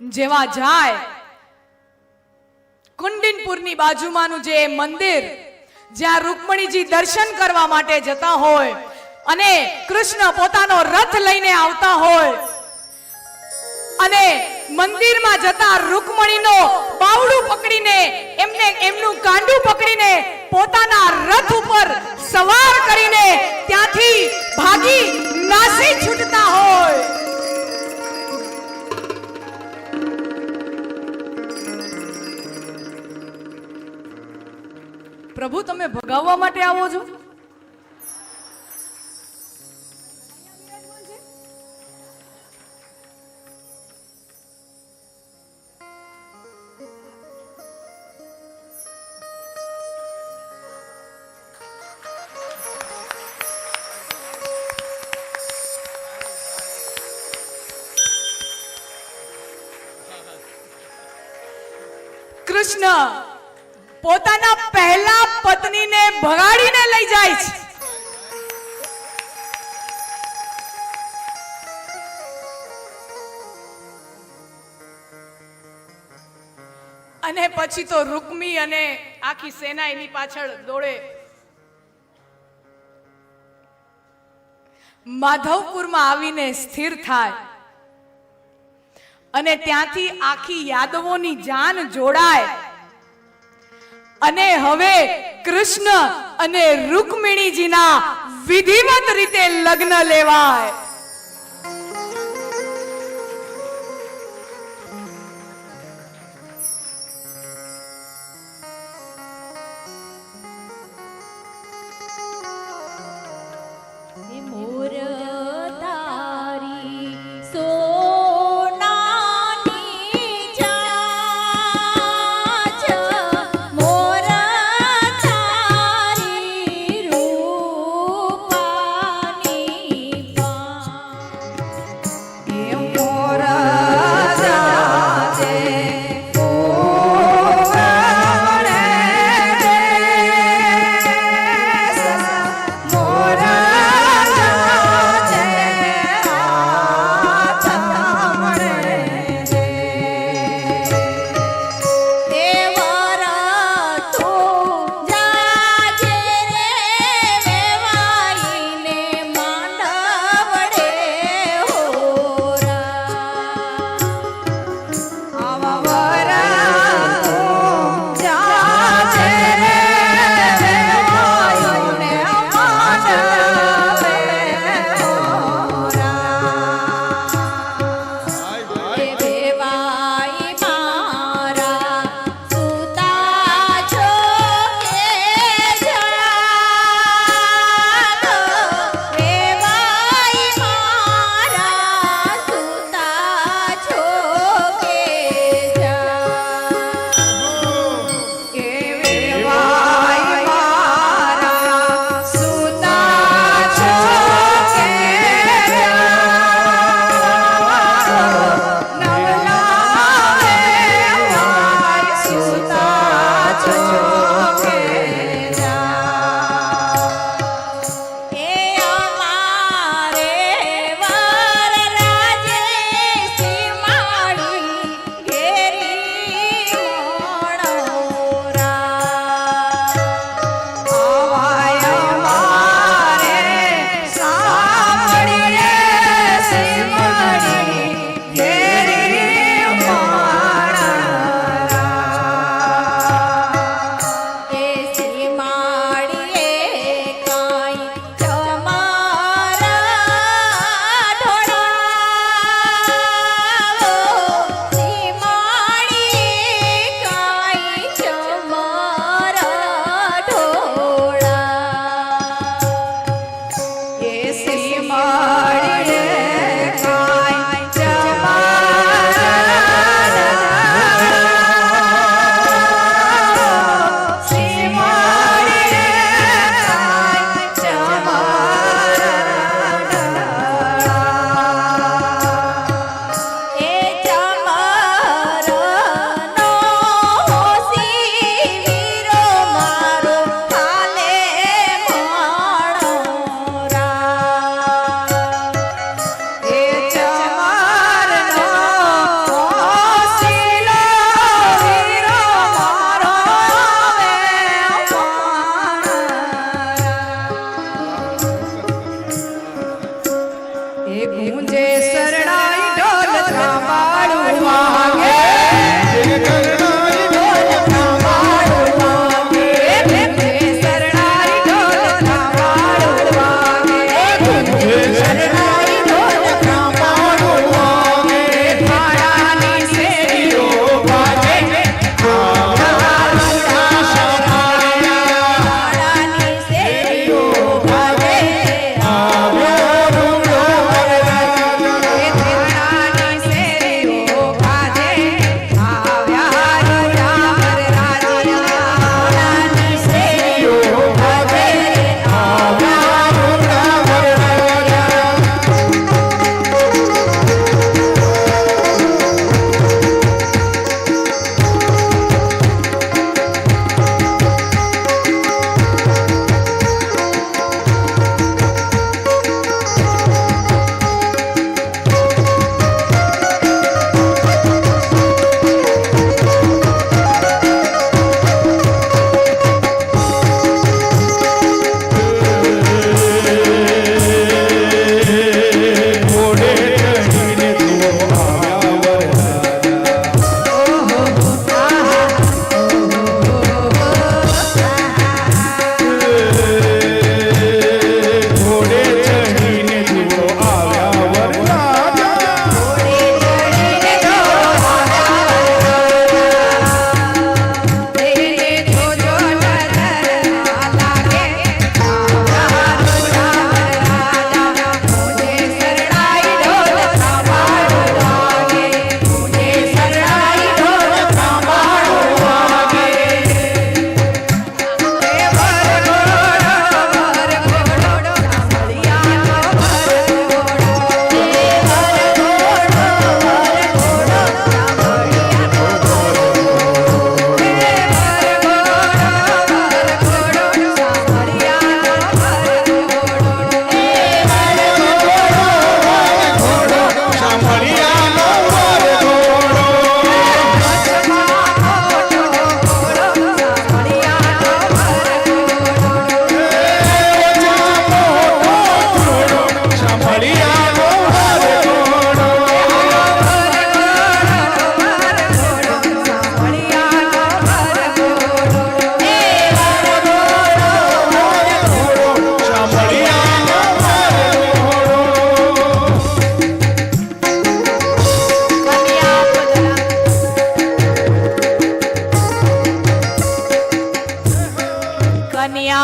જેવા જાય કુંડિનપુરની બાજુમાંનું જે મંદિર જ્યાં રૂકમણીજી દર્શન કરવા માટે જતા હોય, અને કૃષ્ણ પોતાનો રથ લઈને આવતા હોય અને મંદિરમાં જતા રૂકમણીનો બાવડું પકડીને એમનું કાંડું પકડીને પોતાના રથ ઉપર સવાર કરીને ત્યાંથી ભાગી નાસી છૂટતા હોય. પ્રભુ, તમે ભગાવવા માટે આવો છો? કૃષ્ણ પોતાના પહેલા પત્નીને ભગાડીને લઈ જાય છે. અને પછી તો રૂકમી અને આખી સેના એની પાછળ દોડે. માધવપુરમાં આવીને સ્થિર થાય અને ત્યાંથી આખી યાદવોની જાન જોડાય અને હવે કૃષ્ણ અને રૂકમિણીજીના વિધિવત રીતે લગ્ન લેવાય.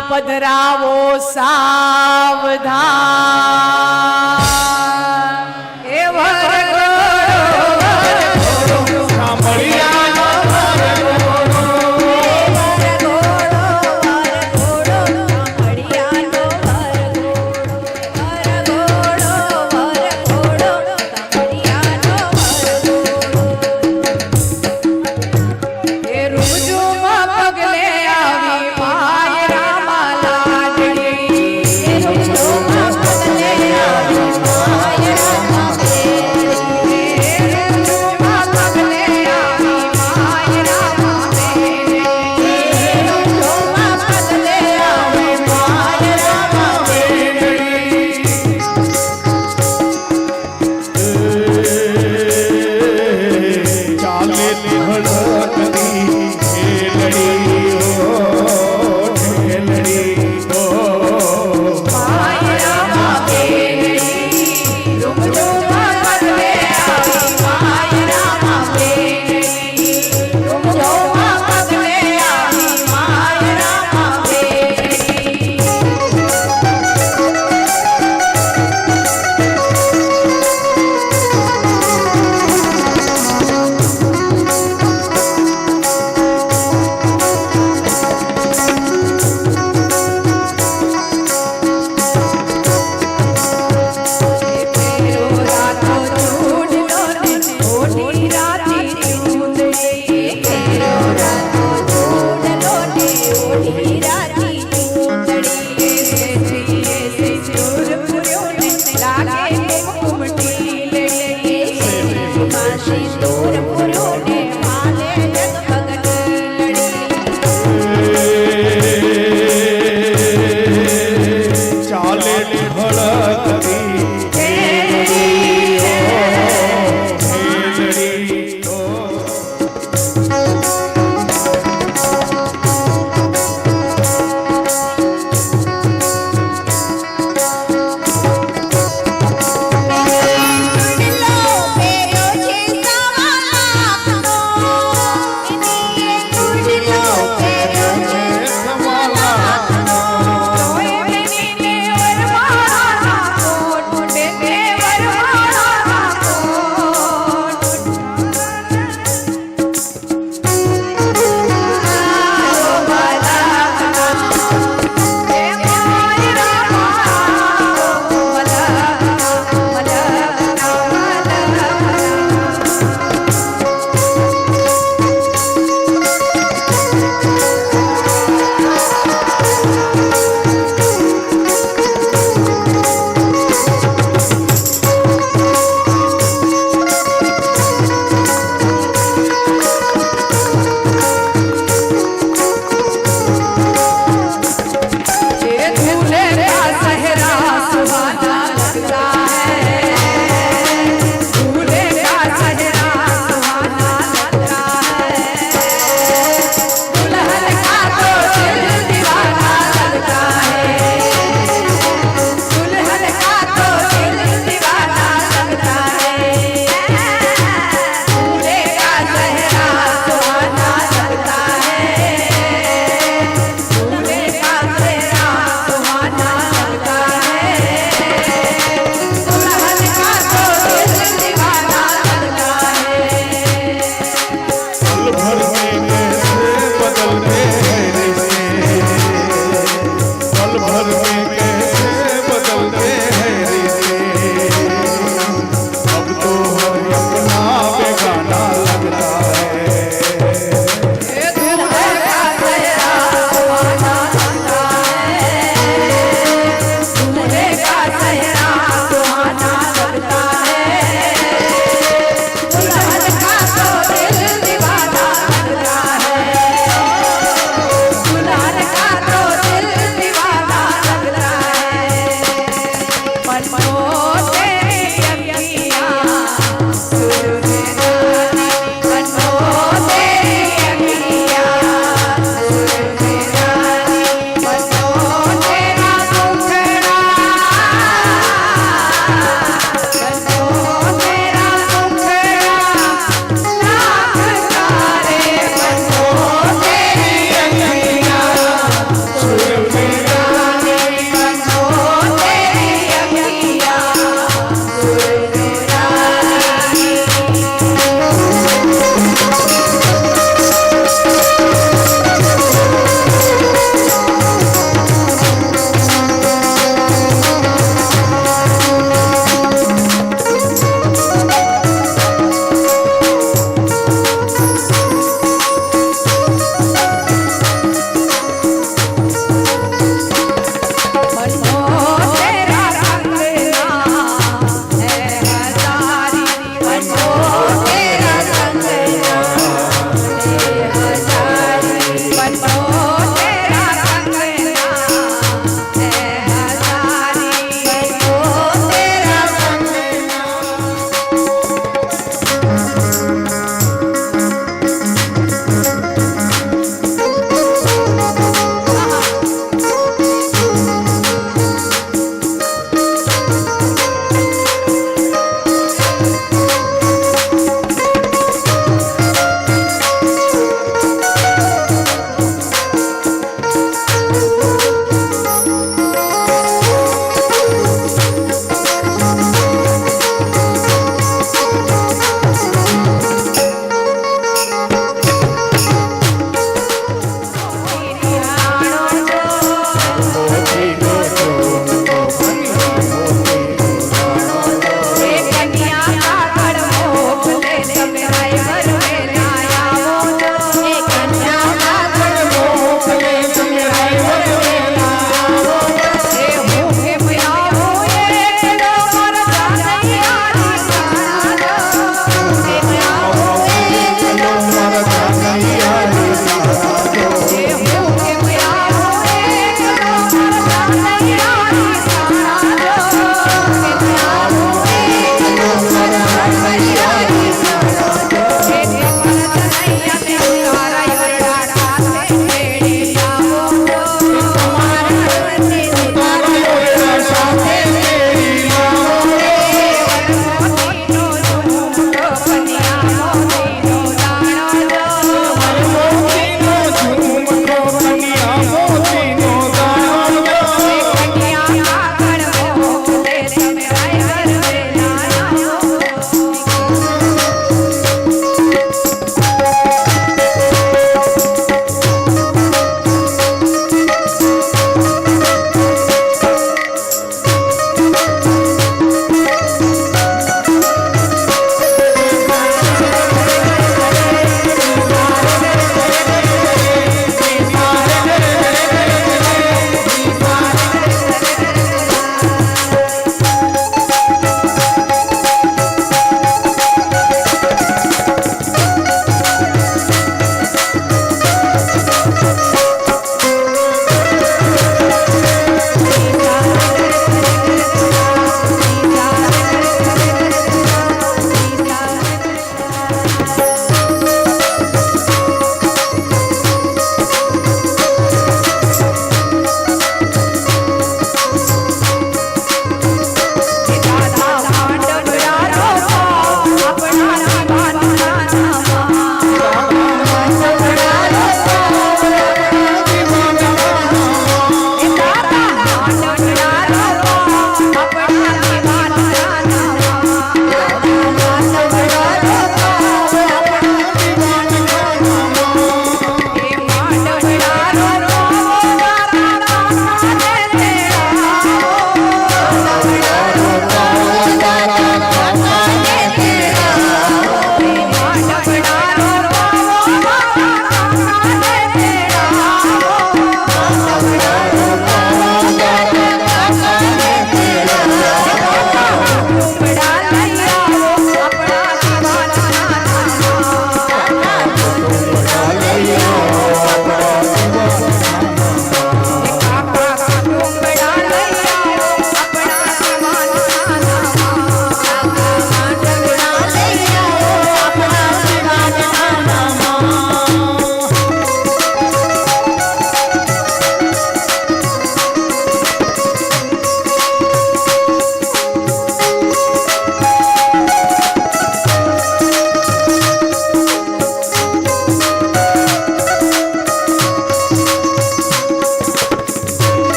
પધરાવો સાવધાન એ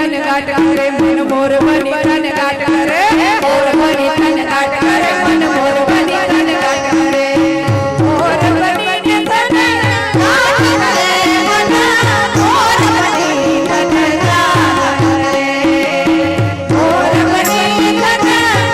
तन गाट करे मन मोर बनी तन गाट करे मोर बनी तन गाट करे मन मोर बनी तन गाट करे मोर बनी ने तन गाट करे मन मोर बनी तन गाट करे मोर बनी तन गाट करे मन मोर बनी तन गाट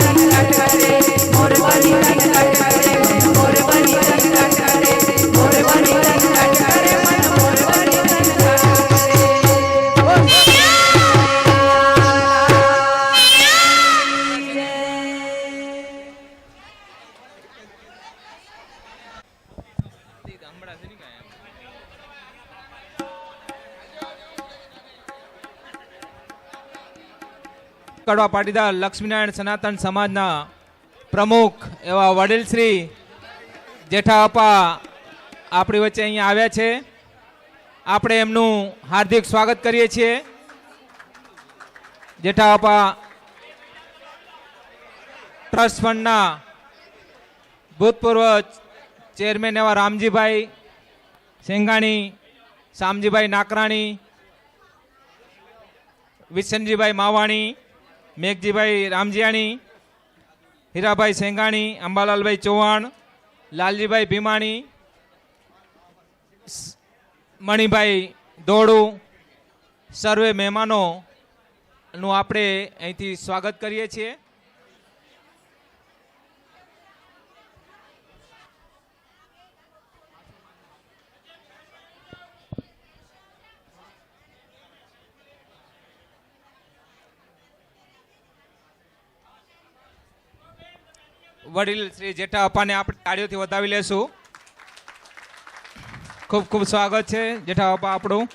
करे मोर बनी तन गाट करे मोर बनी तन गाट करे
કડવા પાટીદાર લક્ષ્મીનારાયણ સનાતન સમાજના પ્રમુખ એવા વડીલ શ્રી જેઠા અપા આપણી વચ્ચે અહીંયા આવ્યા છે. આપણે એમનું હાર્દિક સ્વાગત કરીએ છીએ. જેઠા અપા ટ્રસ્ટ ફંડના ભૂતપૂર્વ ચેરમેન એવા રામજીભાઈ સેંગાણી, શામજીભાઈ નાકરાણી, વિશનજીભાઈ માવાણી, મેઘજીભાઈ રામજીયાણી, હીરાભાઈ સેંગાણી, અંબાલાલભાઈ ચૌહાણ, લાલજીભાઈ ભીમાણી, મણિભાઈ દોડુ, સર્વે મહેમાનોનું આપણે અહીંથી સ્વાગત કરીએ છીએ. વડીલ શ્રી જેઠા અપાને આપણે તાળીઓથી વધાવી લેશું. ખૂબ ખૂબ સ્વાગત છે જેઠા અપા આપણું.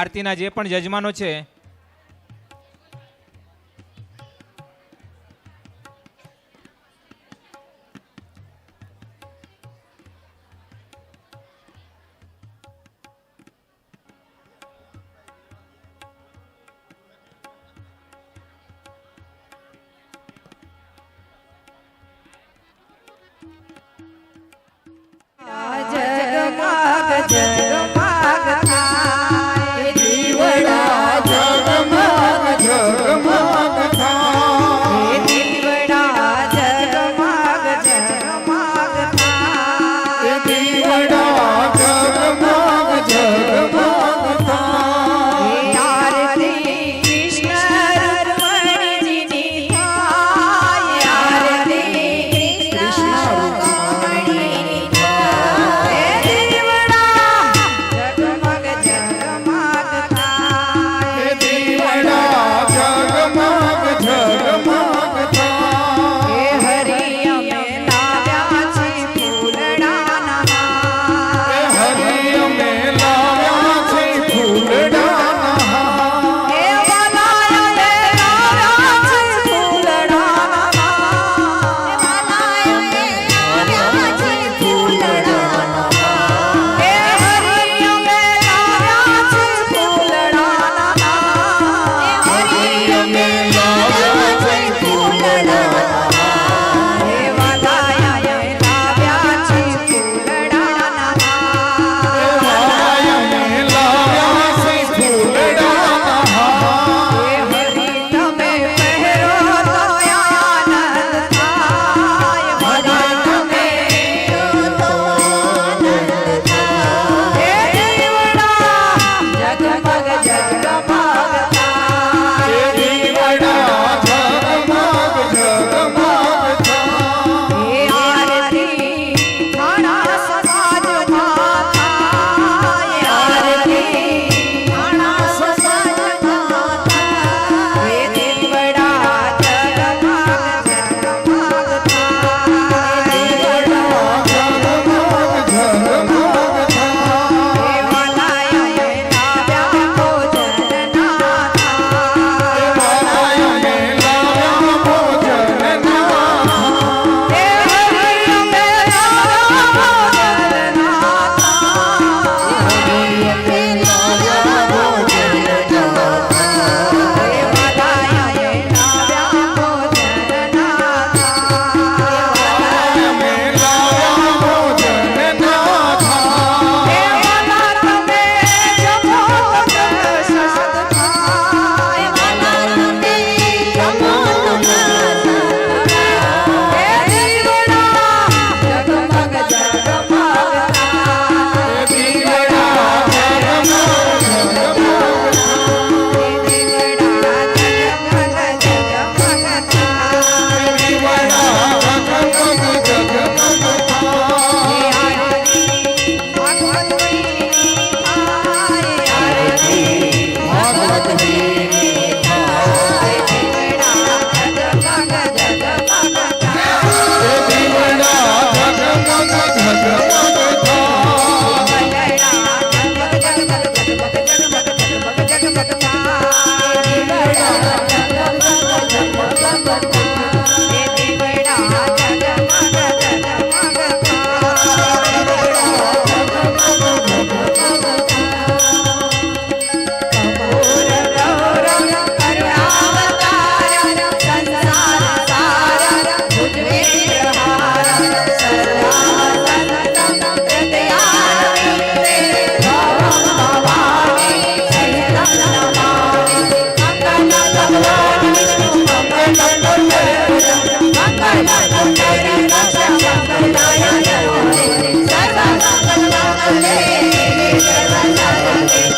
આરતીના જે પણ યજમાનો છે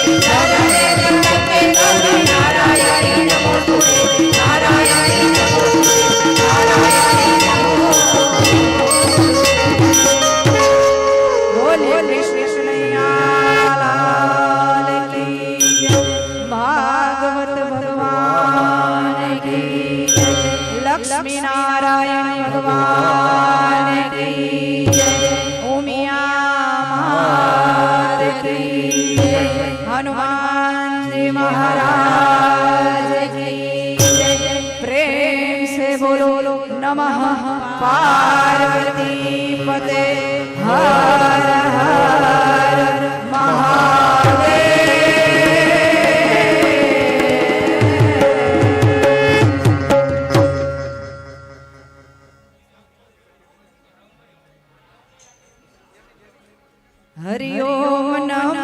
જગતે ગૌરી નારાયણી નમોસ્તુતે નારાયણી નમોસ્તુતે નારાયણી બોલે કૃષ્ણ કનૈયાલાલ કી જય. ભાગવત ભગવાન કી જય. લક્ષ્મી નારાયણ ભગવાન કી જય. ઉમિયા માત કી જય. હનુમાનજી મહારાજ કી જય. પ્રેમ से बोलो नमः पार्वती पते हर हर महादेव. हरि ओम नमः